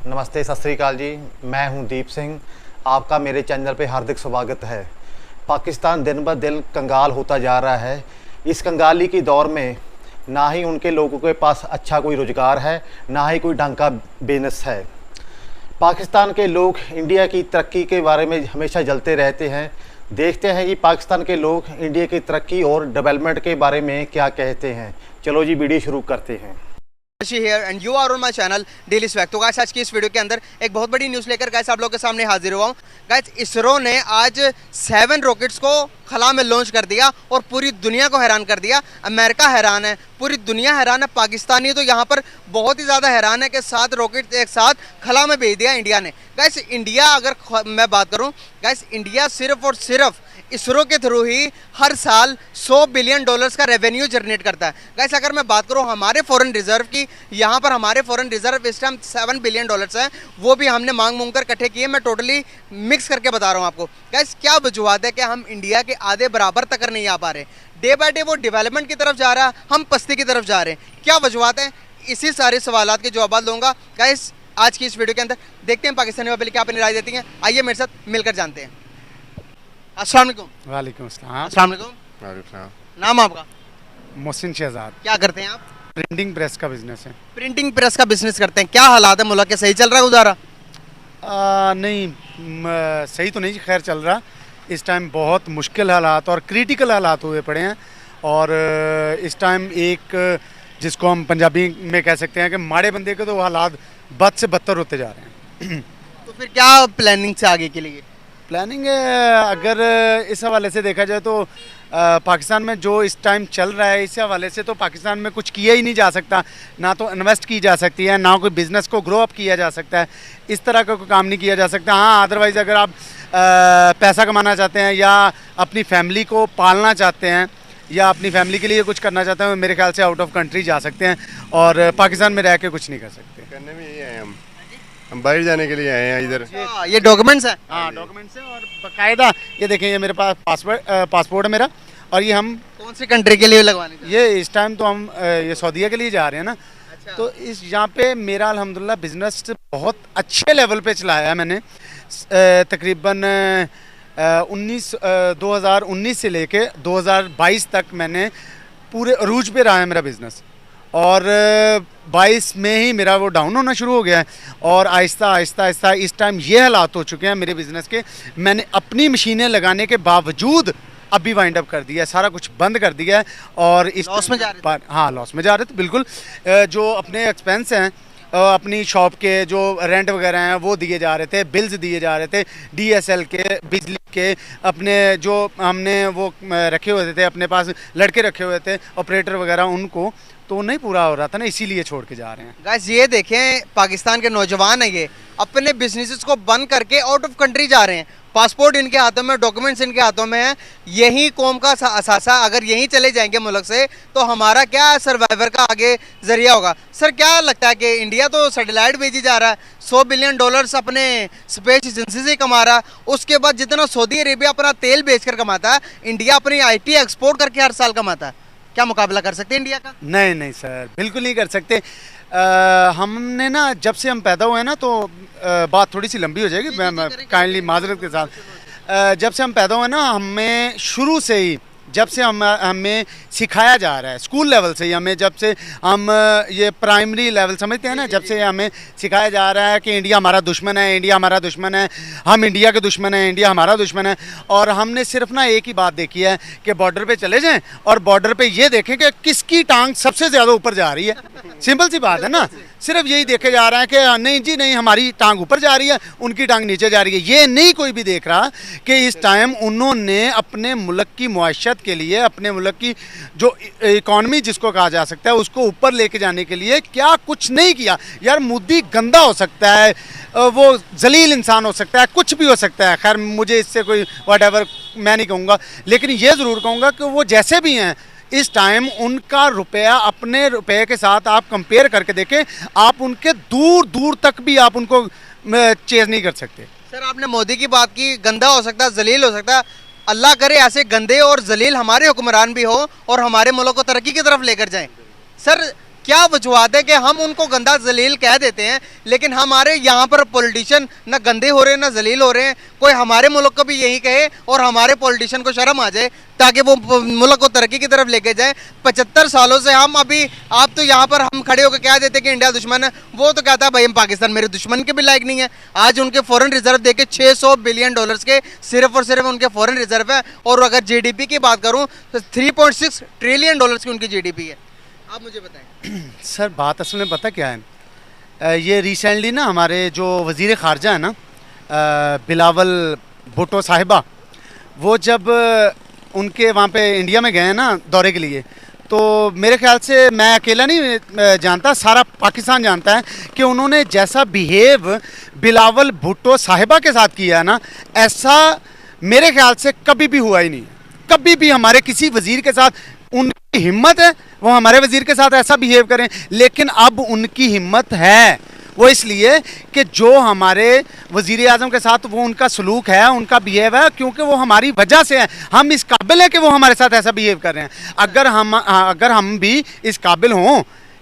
नमस्ते, सत श्री अकाल जी। मैं हूं दीप सिंह। आपका मेरे चैनल पे हार्दिक स्वागत है। पाकिस्तान दिन ब दिन कंगाल होता जा रहा है। इस कंगाली की दौर में ना ही उनके लोगों के पास अच्छा कोई रोज़गार है, ना ही कोई ढंग का बिजनेस है। पाकिस्तान के लोग इंडिया की तरक्की के बारे में हमेशा जलते रहते हैं। देखते हैं कि पाकिस्तान के लोग इंडिया की तरक्की और डेवलपमेंट के बारे में क्या कहते हैं। चलो जी, वीडियो शुरू करते हैं। Here and you are on my channel daily swag. तो गाइस, आज की इस वीडियो के अंदर एक बहुत बड़ी न्यूज़ लेकर गाइस आप लोगों के सामने हाजिर हुआ हूँ। गाइस, इसरो ने आज 7 रॉकेट्स को खला में लॉन्च कर दिया और पूरी दुनिया को हैरान कर दिया। अमेरिका हैरान है, पूरी दुनिया हैरान है, पाकिस्तानी तो यहाँ पर बहुत ही ज़्यादा हैरान है कि 7 रॉकेट एक साथ खला में भेज दिया इंडिया ने। गाइस, इंडिया अगर मैं बात करूँ, गाइस इंडिया सिर्फ और सिर्फ इसरो के थ्रू ही हर साल $100 बिलियन का रेवेन्यू जनरेट करता है। गाइस, अगर मैं बात करूं हमारे फॉरेन रिजर्व की, यहाँ पर हमारे फॉरेन रिजर्व इस टाइम $7 बिलियन है। वो भी हमने मांग कर इकट्ठे किए। मैं टोटली मिक्स करके बता रहा हूँ आपको। गाइस, क्या वजूहत है कि हम इंडिया के आधे बराबर तक नहीं आ पा रहे। डे बाय डे वो डेवलपमेंट की तरफ जा रहा है, हम पस्ती की तरफ जा रहे हैं। क्या वजूहत है, इसी सारे सवालात के जवाब दूंगा। गाइस, आज की इस वीडियो के अंदर देखते हैं पाकिस्तानी पब्लिक क्या अपनी राय देती हैं। आइए मेरे साथ मिलकर जानते हैं। अस्सलाम वालेकुम। वालेकुम अस्सलाम। अस्सलाम वालेकुम। नाम आपका? मोहसिन शहजाद। क्या करते हैं आप? प्रिंटिंग प्रेस का बिजनेस है। प्रिंटिंग प्रेस का बिजनेस करते हैं। क्या हालात है मुल्क के, सही चल रहा है गुजारा? नहीं, सही तो नहीं खैर चल रहा। इस टाइम बहुत मुश्किल हालात और क्रिटिकल हालात हुए पड़े हैं। और इस टाइम एक जिसको हम पंजाबी में कह सकते हैं कि माड़े बंदे के तो हालात बद से बदतर होते जा रहे हैं। तो फिर क्या प्लानिंग से आगे के लिए? प्लानिंग अगर इस हवाले से देखा जाए तो पाकिस्तान में जो इस टाइम चल रहा है, इस हवाले से तो पाकिस्तान में कुछ किया ही नहीं जा सकता। ना तो इन्वेस्ट की जा सकती है, ना कोई बिज़नेस को ग्रो अप किया जा सकता है। इस तरह का कोई काम नहीं किया जा सकता। हाँ, अदरवाइज़ अगर आप पैसा कमाना चाहते हैं या अपनी फैमिली को पालना चाहते हैं या अपनी फैमिली के लिए कुछ करना चाहते हैं, मेरे ख्याल से आउट ऑफ कंट्री जा सकते हैं और पाकिस्तान में रह के कुछ नहीं कर सकते। करने में यही आए हम बाहर जाने के लिए आए हैं इधर। ये डॉक्यूमेंट्स हैं? हाँ, डॉक्यूमेंट्स हैं और बाकायदा ये देखें, ये मेरे पास पासपोर्ट है मेरा। और ये हम कौन सी कंट्री के लिए लगवाने हैं? ये इस टाइम तो हम ये सऊदीया के लिए जा रहे हैं ना। अच्छा। तो इस यहाँ पे मेरा अल्हम्दुलिल्लाह बिजनेस बहुत अच्छे लेवल पे चलाया है मैंने। तकरीबन 2019 से लेके 2022 तक मैंने पूरे अरूज पे रहा है मेरा बिज़नेस। और 22 में ही मेरा वो डाउन होना शुरू हो गया है और आहिस्ता आहिस्ता आहिस्ता इस टाइम ये हालात हो चुके हैं मेरे बिज़नेस के। मैंने अपनी मशीनें लगाने के बावजूद अभी वाइंड अप कर दिया है, सारा कुछ बंद कर दिया है। और इस लॉस में जा रहे थे? हाँ, लॉस में जा रहे थे बिल्कुल। जो अपने एक्सपेंस हैं, अपनी शॉप के जो रेंट वगैरह हैं वो दिए जा रहे थे, बिल्स दिए जा रहे थे, DSL के, बिजली के, अपने जो हमने वो रखे हुए थे, अपने पास लड़के रखे हुए थे ऑपरेटर वगैरह, उनको तो नहीं पूरा हो रहा था ना, इसीलिए छोड़ के जा रहे हैं। गाइस, ये देखें, पाकिस्तान के नौजवान हैं, ये अपने बिजनेसेस को बंद करके आउट ऑफ कंट्री जा रहे हैं। पासपोर्ट इनके हाथों में, डॉक्यूमेंट्स इनके हाथों में है। यही कौम का असासा, अगर यहीं चले जाएंगे मुल्क से तो हमारा क्या सर्वाइवर का आगे जरिया होगा? सर, क्या लगता है कि इंडिया तो सैटेलाइट भेजी जा रहा है, $100 बिलियन अपने स्पेस एजेंसी से कमा रहा है। उसके बाद जितना सऊदी अरेबिया अपना तेल बेचकर कमाता है, इंडिया अपनी IT एक्सपोर्ट करके हर साल कमाता है। क्या मुकाबला कर सकते हैं इंडिया का? नहीं नहीं सर, बिल्कुल नहीं कर सकते। हमने ना जब से हम पैदा हुए ना, तो बात थोड़ी सी लंबी हो जाएगी, मैं काइंडली माजरत के साथ। जब से हम पैदा हुए ना, हमें शुरू से ही जब से हमें सिखाया जा रहा है, स्कूल लेवल से ही हमें, जब से हम ये प्राइमरी लेवल समझते हैं ना, जब से हमें सिखाया जा रहा है कि इंडिया हमारा दुश्मन है, इंडिया हमारा दुश्मन है, हम इंडिया के दुश्मन हैं, इंडिया हमारा दुश्मन है। और हमने सिर्फ ना एक ही बात देखी है कि बॉर्डर पे चले जाएं और बॉर्डर पे ये देखें कि किसकी टांग सबसे ज़्यादा ऊपर जा रही है। सिंपल सी बात है ना, सिर्फ यही देखे जा रहा है कि नहीं जी नहीं, हमारी टांग ऊपर जा रही है, उनकी टांग नीचे जा रही है। ये नहीं कोई भी देख रहा कि इस टाइम उन्होंने अपने मुल्क की मुआशत के लिए, अपने मुल्क की जो इकॉनमी जिसको कहा जा सकता है, उसको ऊपर लेके जाने के लिए क्या कुछ नहीं किया। यार, मोदी गंदा हो सकता है, वो जलील इंसान हो सकता है, कुछ भी हो सकता है। खैर, मुझे इससे कोई व्हाटएवर मैं नहीं कहूँगा, लेकिन ये ज़रूर कहूँगा कि वो जैसे भी हैं, इस टाइम उनका रुपया अपने रुपये के साथ आप कंपेयर करके देखें, आप उनके दूर दूर तक भी आप उनको चेज़ नहीं कर सकते। सर, आपने मोदी की बात की, गंदा हो सकता है, जलील हो सकता है। अल्लाह करे ऐसे गंदे और जलील हमारे हुक्मरान भी हो और हमारे मुल्क को तरक्की की तरफ लेकर जाएं। सर, क्या वजूहत है कि हम उनको गंदा जलील कह देते हैं, लेकिन हमारे यहाँ पर पॉलिटिशियन ना गंदे हो रहे हैं ना जलील हो रहे हैं। कोई हमारे मुल्क को भी यही कहे और हमारे पॉलिटिशियन को शर्म आ जाए ताकि वो मुल्क को तरक्की की तरफ लेके जाए। 75 सालों से हम अभी, आप तो यहाँ पर हम खड़े होकर कह देते हैं कि इंडिया दुश्मन है, वो तो कहता है भाई हम पाकिस्तान मेरे दुश्मन के भी लायक नहीं है। आज उनके फॉरेन रिजर्व देखे $600 बिलियन के सिर्फ और सिर्फ उनके फॉरेन रिजर्व है, और अगर जीडीपी की बात करूँ तो $3.6 ट्रिलियन की उनकी जीडीपी है। आप मुझे बताएं सर, बात असल में पता क्या है, ये रिसेंटली ना हमारे जो वज़ीर ख़ारजा है ना, बिलावल भुट्टो साहिबा, वो जब उनके वहाँ पे इंडिया में गए हैं ना दौरे के लिए, तो मेरे ख्याल से मैं अकेला नहीं जानता, सारा पाकिस्तान जानता है कि उन्होंने जैसा बिहेव बिलावल भुट्टो साहिबा के साथ किया है ना, ऐसा मेरे ख्याल से कभी भी हुआ ही नहीं। कभी भी हमारे किसी वज़ीर के साथ, उनकी हिम्मत है वो हमारे वज़ीर के साथ ऐसा बिहेव करें, लेकिन अब उनकी हिम्मत है वो इसलिए कि जो हमारे वज़ीर आज़म के साथ वो उनका सलूक है, उनका बिहेव है, क्योंकि वो हमारी वजह से है। हम इस काबिल हैं कि वो हमारे साथ ऐसा बिहेव कर रहे हैं। अगर हम भी इस काबिल हों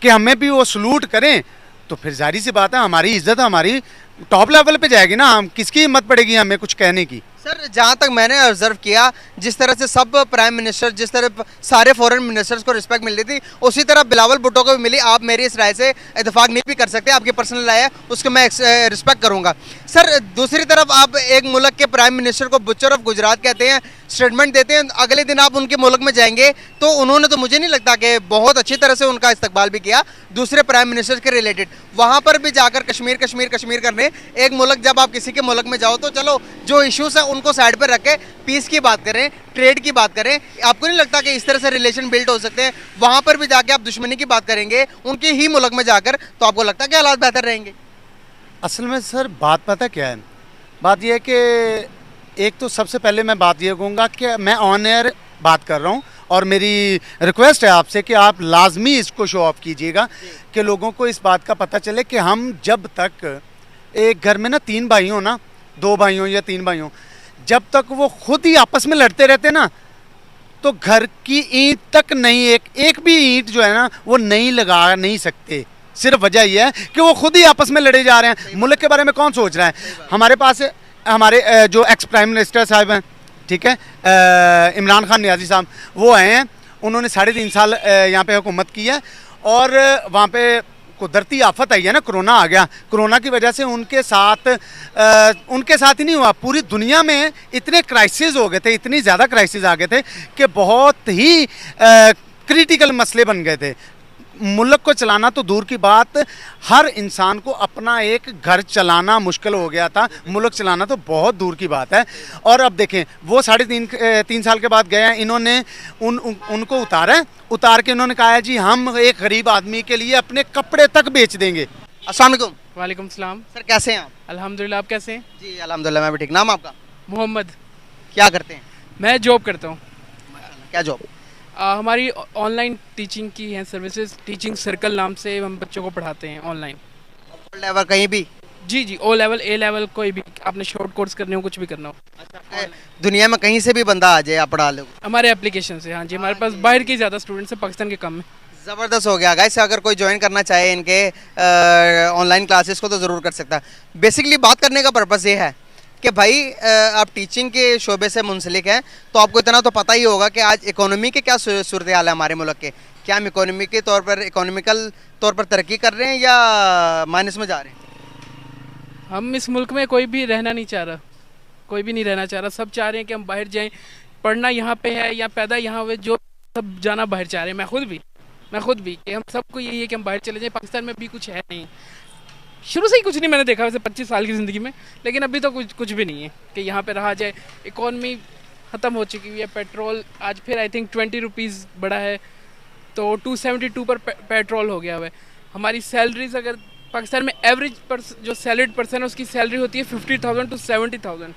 कि हमें भी वो सलूट करें, तो फिर जाहिर सी बात है हमारी इज़्ज़त हमारी टॉप लेवल पे जाएगी ना। हम किसकी हिम्मत पड़ेगी हमें कुछ कहने की। सर, जहाँ तक मैंने ऑब्जर्व किया, जिस तरह से सब प्राइम मिनिस्टर, जिस तरह सारे फॉरेन मिनिस्टर्स को रिस्पेक्ट मिल रही थी, उसी तरह बिलावल भुट्टो को भी मिली। आप मेरी इस राय से इतफाक नहीं भी कर सकते, आपकी पर्सनल राय है, उसको मैं रिस्पेक्ट करूँगा। सर, दूसरी तरफ आप एक मुल्क के प्राइम मिनिस्टर को बुच्चर ऑफ गुजरात कहते हैं, स्टेटमेंट देते हैं, अगले दिन आप उनके मुल्क में जाएंगे तो उन्होंने तो मुझे नहीं लगता कि बहुत अच्छी तरह से उनका इस्तकबाल भी किया दूसरे प्राइम मिनिस्टर के रिलेटेड। वहाँ पर भी जाकर कश्मीर कश्मीर कश्मीर करने, एक मुल्क जब आप किसी के मुल्क में जाओ तो चलो जो इश्यूज हैं उनको साइड पर रख के पीस की बात करें, ट्रेड की बात करें। आपको नहीं लगता कि इस तरह से रिलेशन बिल्ड हो सकते हैं? वहाँ पर भी जाके आप दुश्मनी की बात करेंगे उनके ही मुल्क में जाकर, तो आपको लगता है कि हालात बेहतर रहेंगे? असल में सर बात पता क्या है, बात यह है कि एक तो सबसे पहले मैं बात ये कहूँगा कि मैं ऑन एयर बात कर रहा हूँ और मेरी रिक्वेस्ट है आपसे कि आप लाजमी इसको शो ऑफ कीजिएगा कि लोगों को इस बात का पता चले कि हम जब तक एक घर में ना 3 भाई हों ना, 2 भाई हों या 3 भाई हों, जब तक वो खुद ही आपस में लड़ते रहते ना, तो घर की ईंट तक नहीं, एक भी ईंट जो है ना वो नहीं लगा नहीं सकते। सिर्फ वजह यह है कि वो खुद ही आपस में लड़े जा रहे हैं। मुल्क के बारे में कौन सोच रहा है? हमारे पास हमारे जो एक्स प्राइम मिनिस्टर साहब हैं, ठीक है, इमरान खान नियाज़ी साहब, वो आए हैं, उन्होंने 3.5 साल यहाँ पे हुकूमत की है, और वहाँ पे कुदरती आफत आई है ना, कोरोना आ गया। कोरोना की वजह से उनके साथ ही नहीं हुआ, पूरी दुनिया में इतने क्राइसिस हो गए थे, इतनी ज़्यादा क्राइसिस आ गए थे कि बहुत ही क्रिटिकल मसले बन गए थे। मुल्क को चलाना तो दूर की बात, हर इंसान को अपना एक घर चलाना मुश्किल हो गया था, मुल्क चलाना तो बहुत दूर की बात है। और अब देखें, वो 3.5 साल के बाद गए हैं, इन्होंने उनको उतार के इन्होंने कहा है जी हम एक गरीब आदमी के लिए अपने कपड़े तक बेच देंगे। अस्सलाम वालेकुम। वालेकुम सलाम। सर, कैसे हैं आप? अल्हम्दुलिल्लाह, आप कैसे हैं? जी अल्हम्दुलिल्लाह, मैं भी ठीक। नाम आपका? मोहम्मद। क्या करते हैं? मैं जॉब करता हूँ। क्या जॉब? हमारी ऑनलाइन टीचिंग की है सर्विसेज, टीचिंग सर्कल नाम से हम बच्चों को पढ़ाते हैं ऑनलाइन। लेवल कहीं भी? जी जी, O लेवल A लेवल कोई भी, आपने शॉर्ट कोर्स करने हो, कुछ भी करना हो। अच्छा, दुनिया में कहीं से भी बंदा आ जाए आप पढ़ा लो? हमारे एप्लीकेशन से, हाँ जी। हमारे पास बाहर के ज़्यादा स्टूडेंट्स हैं, पाकिस्तान के कम है। ज़बरदस्त हो गया गाइस। अगर कोई ज्वाइन करना चाहे इनके ऑनलाइन क्लासेस को तो ज़रूर कर सकता है। बेसिकली बात करने का पर्पज़ ये है कि भाई आप टीचिंग के शोबे से मुंसलिक हैं तो आपको इतना तो पता ही होगा कि आज इकोनॉमी के क्या सूरत हाल है हमारे मुल्क के। क्या हम इकोनॉमी के तौर पर, इकोनॉमिकल तौर पर तरक्की कर रहे हैं या माइनस में जा रहे हैं? हम इस मुल्क में कोई भी रहना नहीं चाह रहा, कोई भी नहीं रहना चाह रहा। सब चाह रहे हैं कि हम बाहर जाएं, पढ़ना यहाँ पे है या पैदा यहाँ हुए, जो सब जाना बाहर चाह रहे हैं। मैं खुद भी कि हम सबको यही है कि हम बाहर चले जाएं। पाकिस्तान में भी कुछ है नहीं, शुरू से ही कुछ नहीं मैंने देखा वैसे 25 साल की ज़िंदगी में, लेकिन अभी तो कुछ भी नहीं है कि यहाँ पे रहा जाए। इकॉनमी ख़त्म हो चुकी है। पेट्रोल आज फिर आई थिंक 20 रुपीज़ बढ़ा है, तो 272 पर पेट्रोल हो गया हुआ है। हमारी सैलरीज अगर पाकिस्तान में एवरेज जो सैलरीड पर्सन है उसकी सैलरी होती है 50,000 to 70,000।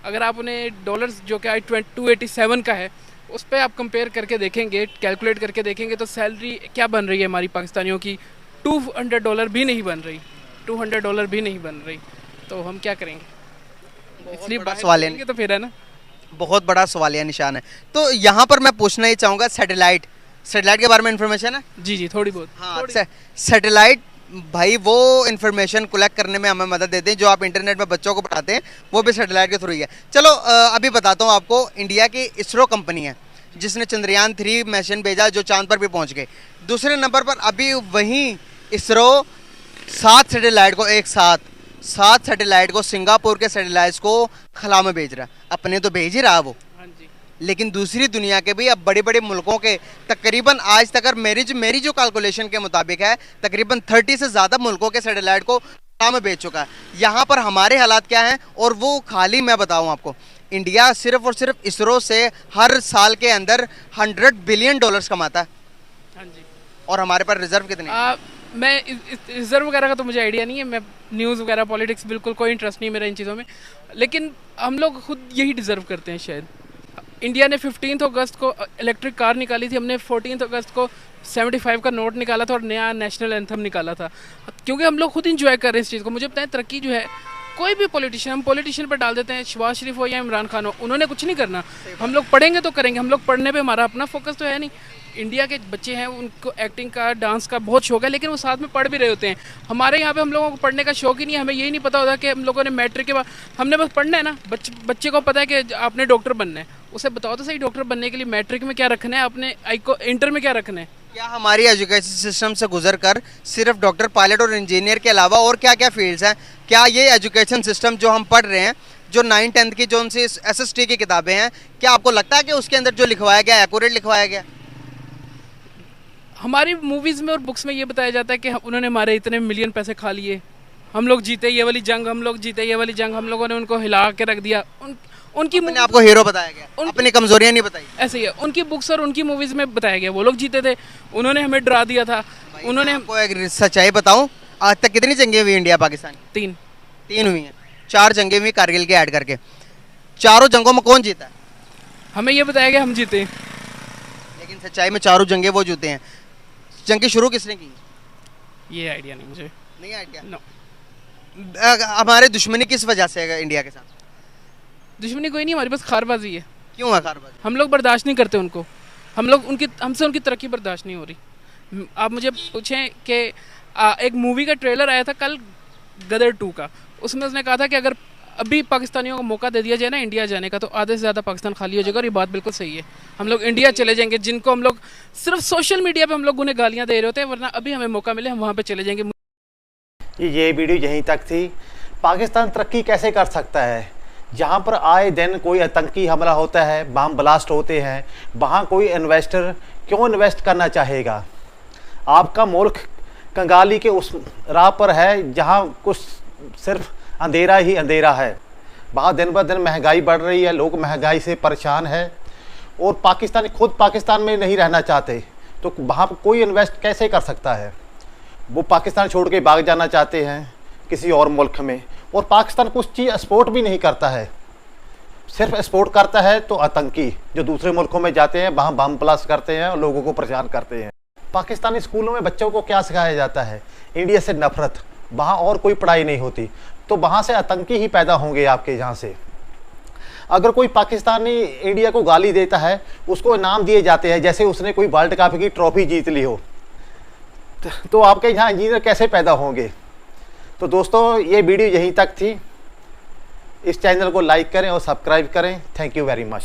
अगर आप उन्हें डॉलर्स जो कि 287 का है उस पर आप कंपेयर करके देखेंगे, कैलकुलेट करके देखेंगे, तो सैलरी क्या बन रही है हमारी पाकिस्तानियों की? $200 भी नहीं बन रही, $200 भी नहीं बन रही। तो हम क्या करेंगे? इसलिए सवाल तो फिर है ना, बहुत बड़ा सवालिया निशान है। तो यहाँ पर मैं पूछना ही चाहूँगा, सैटेलाइट सैटेलाइट के बारे में इन्फॉर्मेशन है? जी जी, थोड़ी बहुत। हाँ, सैटेलाइट भाई वो इन्फॉर्मेशन कलेक्ट करने में हमें मदद देते हैं जो आप इंटरनेट में बच्चों को पढ़ाते हैं, वो भी सैटेलाइट के थ्रू ही है। चलो अभी बताता हूँ आपको, इंडिया की इसरो कंपनी है जिसने चंद्रयान 3 मिशन भेजा जो चांद पर भी पहुँच गए। दूसरे नंबर पर अभी वहीं इसरो 7 सैटेलाइट को एक साथ 7 सैटेलाइट को सिंगापुर के सैटेलाइट्स को खला में भेज रहा है। अपने तो भेज ही रहा वो, हाँ जी। लेकिन दूसरी दुनिया के भी अब बड़े बड़े मुल्कों के तकरीबन आज तक मेरी जो कैलकुलेशन के मुताबिक है तकरीबन 30 से ज़्यादा मुल्कों के सैटेलाइट को खला में भेज चुका है। यहाँ पर हमारे हालात क्या हैं, और वो खाली मैं बताऊँ आपको, इंडिया सिर्फ और सिर्फ इसरो से हर साल के अंदर $100 बिलियन कमाता है। हाँ जी। और हमारे पास रिजर्व कितने हैं? मैं रिजर्व वगैरह का तो मुझे आइडिया नहीं है, मैं न्यूज़ वगैरह पॉलिटिक्स बिल्कुल कोई इंटरेस्ट नहीं है मेरा इन चीज़ों में, लेकिन हम लोग खुद यही डिज़र्व करते हैं शायद। इंडिया ने 15 अगस्त को इलेक्ट्रिक कार निकाली थी, हमने 14 अगस्त को 75 का नोट निकाला था और नया नेशनल एंथम निकाला था, क्योंकि हम लोग खुद इंजॉय कर रहे हैं इस चीज़ को। मुझे बताएं, तरक्की जो है कोई भी पॉलिटिशियन, हम पॉलिटिशियन पर डाल देते हैं, शहबाज शरीफ हो या इमरान खान हो, उन्होंने कुछ नहीं करना। हम लोग पढ़ेंगे तो करेंगे, हम लोग पढ़ने पे हमारा अपना फोकस तो है नहीं। इंडिया के बच्चे हैं, उनको एक्टिंग का, डांस का बहुत शौक है, लेकिन वो साथ में पढ़ भी रहे होते हैं। हमारे यहाँ पे हम लोगों को पढ़ने का शौक ही नहीं है, हमें यही नहीं पता होता कि हम लोगों ने मैट्रिक के बाद हमने बस पढ़ना है ना। बच्चे को पता है कि आपने डॉक्टर बनना है, उसे बताओ तो सही डॉक्टर बनने के लिए मैट्रिक में क्या रखना है, अपने इंटर में क्या रखना है। क्या हमारी एजुकेशन सिस्टम से गुजर कर सिर्फ डॉक्टर, पायलट और इंजीनियर के अलावा और क्या क्या फील्ड्स हैं? क्या ये एजुकेशन सिस्टम जो हम पढ़ रहे हैं, जो 9-10 की जो उनसे SST की किताबें हैं, क्या आपको लगता है कि उसके अंदर जो लिखवाया गया एक्यूरेट लिखवाया गया? हमारी मूवीज़ में और बुक्स में ये बताया जाता है कि उन्होंने हमारे इतने मिलियन पैसे खा लिए, हम लोग जीते ये वाली जंग, हम लोग जीते ये वाली जंग, हम लोगों ने उनको हिला के रख दिया। उनकी मैंने आपको हीरो बताया गया, अपनी कमजोरियां नहीं बताई। ऐसे ही है, उनकी बुक्स और उनकी मूवीज़ में बताया गया वो लोग जीते थे, उन्होंने हमें डरा दिया था। उन्होंने आपको एक सच्चाई बताऊं, आज तक कितनी जंगें हुई इंडिया पाकिस्तान? 3 हुई हैं। 4 जंगें हुई कारगिल के ऐड करके। चारों जंगों में कौन जीता है? हमें ये बताया गया हम जीते, लेकिन सच्चाई में चारों जंगें वो जीते हैं। जंग शुरू किसने की? ये आइडिया नहीं मुझे। नहीं आइडिया? नो। हमारे दुश्मनी किस वजह से है इंडिया के साथ? दुश्मनी कोई नहीं, हमारी बस खारबाजी है। क्यों है खारबाजी? हम लोग बर्दाश्त नहीं करते उनको, हम लोग हमसे उनकी तरक्की बर्दाश्त नहीं हो रही। आप मुझे पूछें कि एक मूवी का ट्रेलर आया था कल, गदर 2 का, उसमें उसने कहा था कि अगर अभी पाकिस्तानियों को मौका दे दिया जाए ना इंडिया जाने का, तो आधे से ज़्यादा पाकिस्तान खाली हो जाएगा। और ये बात बिल्कुल सही है, हम लोग इंडिया चले जाएंगे, जिनको हम लोग सिर्फ सोशल मीडिया पे हम लोग उन्हें गालियाँ दे रहे होते हैं, वरना अभी हमें मौका मिले हम वहाँ पे चले जाएंगे। ये वीडियो यहीं तक थी। पाकिस्तान तरक्की कैसे कर सकता है जहाँ पर आए दिन कोई आतंकी हमला होता है, बम ब्लास्ट होते हैं, वहाँ कोई इन्वेस्टर क्यों इन्वेस्ट करना चाहेगा? आपका मुल्क कंगाली के उस राह पर है जहाँ कुछ सिर्फ अंधेरा ही अंधेरा है। वहाँ दिन ब दिन महंगाई बढ़ रही है, लोग महंगाई से परेशान है, और पाकिस्तानी खुद पाकिस्तान में नहीं रहना चाहते, तो वहाँ पर कोई इन्वेस्ट कैसे कर सकता है? वो पाकिस्तान छोड़ के भाग जाना चाहते हैं किसी और मुल्क में, और पाकिस्तान कुछ चीज़ एक्सपोर्ट भी नहीं करता है, सिर्फ एक्सपोर्ट करता है तो आतंकी जो दूसरे मुल्कों में जाते हैं, वहाँ बम ब्लास्ट करते हैं और लोगों को परेशान करते हैं। पाकिस्तानी स्कूलों में बच्चों को क्या सिखाया जाता है? इंडिया से नफरत, वहाँ और कोई पढ़ाई नहीं होती, तो वहाँ से आतंकी ही पैदा होंगे आपके यहाँ से। अगर कोई पाकिस्तानी इंडिया को गाली देता है, उसको इनाम दिए जाते हैं जैसे उसने कोई वर्ल्ड कप की ट्रॉफी जीत ली हो, तो आपके यहाँ इंजीनियर कैसे पैदा होंगे? तो दोस्तों, ये वीडियो यहीं तक थी। इस चैनल को लाइक करें और सब्सक्राइब करें। Thank you very much.